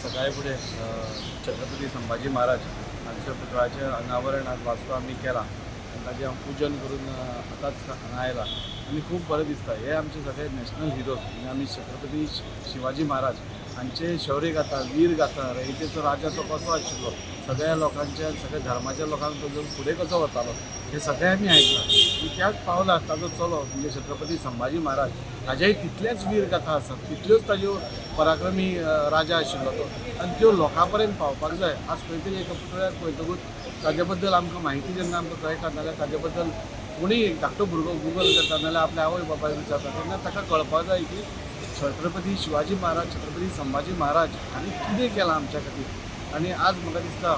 सकाळी फुडें छत्रपती संभाजी महाराज हांच्या पुतळ्याचें अनावरण आज वाचतो आमी केलां आनी ताचें हांव पुजन करून आतांच हांगा आयलां आनी खूब बरें दिसता. हे आमचे सगळे नॅशनल हिरोज म्हणजे आमी छत्रपती शिवाजी महाराज हांचे शौर्य गाथा, वीर गाथा, रयतेचो राजा तो कसो आशिल्लो, सगळ्या लोकांच्या सगळ्या धर्माच्या लोकांक तो घेवन फुडें कसो वतालो हे सगळें आमी आयकलां. आनी त्याच पावलां ताजो चलो म्हणजे छत्रपती संभाजी महाराज हाजेय तितलेच वीर गाथा आसात, तितल्योच ताज्यो पराक्रमी राजा आशिल्लो तो आनी त्यो लोकां पर्यंत पावपाक जाय. आज खंय तरी एका पुतळ्याक पळयतकूच ताजे बद्दल आमकां म्हायती जेन्ना आमकां कळटा नाजाल्यार ताजे बद्दल कोणीय धाकटो भुरगो गुगल करता नाजाल्यार आपल्या आवय बापायक विचारता तेन्ना ताका कळपाक जाय की छत्रपती शिवाजी महाराज, छत्रपती संभाजी महाराज हांणी कितें केलां आमच्या खातीर. आनी आज म्हाका दिसता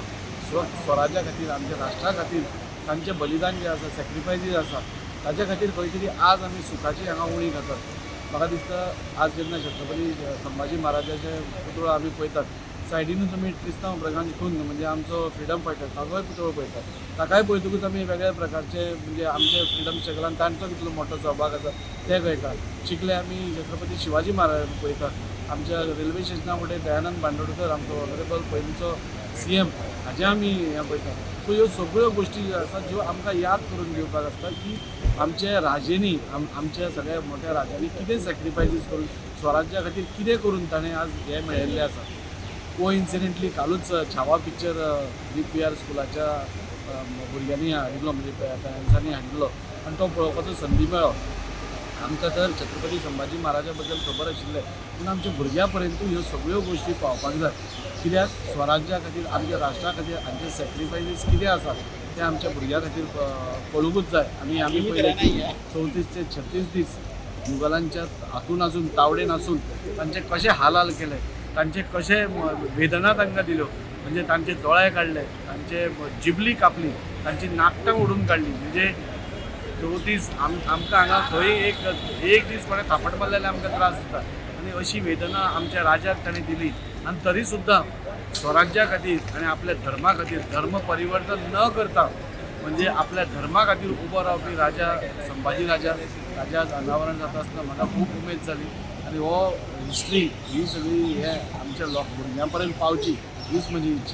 स्वराज्या खातीर, आमच्या राष्ट्रा खातीर तांचें बलिदान जें आसा, सॅक्रिफायसीस आसा, ताच्या खातीर खंय तरी आज आमी सुखाची हांगा उणी घातात. म्हाका दिसता आज जेन्ना छत्रपती संभाजी महाराजाचे पुतळो आमी पळयतात, सायडीनूच आमी क्रिस्तांव प्रधान खून म्हणजे आमचो फ्रिडम फायटर ताजोय पुतळो पळयतात. ताकाय पळयतकूच आमी वेगळ्या प्रकारचे म्हणजे आमचे फ्रिडम स्ट्रगलान तांचो कितलो मोठो सहभाग आसा तें कळटा. चिखले आमी छत्रपती शिवाजी महाराज पळयतात. आमच्या रेल्वे स्टेशना फुडें दयानंद बांदोडकर आमचो ऑनरेबल पयलींचो CM हाजें आमी हें पळयतात. सो ह्यो सगळ्यो गोश्टी ज्यो आसात ज्यो आमकां याद करून घेवपाक आसता की आमच्या राजेनी आमच्या सगळ्या मोठ्या राजांनी कितें सॅक्रिफायसीस करून स्वराज्या खातीर कितें करून ताणें आज हें मेळयल्लें आसा. कोइन्सिडेंटली कालूच छावा पिक्चर VPR स्कुलाच्या भुरग्यांनी हाडिल्लो म्हणजे पॅरंट्सांनी हाडिल्लो आनी तो पळोवपाचो संदी मेळ्ळो. आमकां तर छत्रपती संभाजी महाराजा बद्दल खबर आशिल्लें पूण आमच्या भुरग्यां पर्यंत ह्यो सगळ्यो गोश्टी पावपाक जाय. कित्याक स्वराज्या खातीर, आमच्या राष्ट्रा खातीर हांचे सॅक्रिफायसीस कितें आसा ते आमच्या भुरग्यां खातीर कळूंकूच जाय. आनी आमी पळयलें की 34 ते 36 दीस मुघलांच्या हातून आसून तावडेन आसून तांचे कशे हालाल केले, तांचे कशे वेदना तांकां दिल्यो म्हणजे तांचे दोळे काडले, तांचे जिबली कापली, तांची नाकटां ओडून काडली. म्हणजे 34 आमकां हांगा खंय एक दीस कोणें थापट मारले जाल्यार आमकां त्रास जाता आनी अशी वेदना आमच्या राजाक ताणें दिली. आनी तरी सुद्दां स्वराज्या खातीर आनी आपल्या धर्मा खातीर धर्म परिवर्तन न करता म्हणजे आपल्या धर्मा खातीर उबो रावपी राजा संभाजी राजा अनावरण जाता आसतना म्हाका खूब उमेद जाली. आनी हो हिस्ट्री ही सगळी हे आमच्या भुरग्यां पर्यंत पावची हीच म्हजी इच्छा.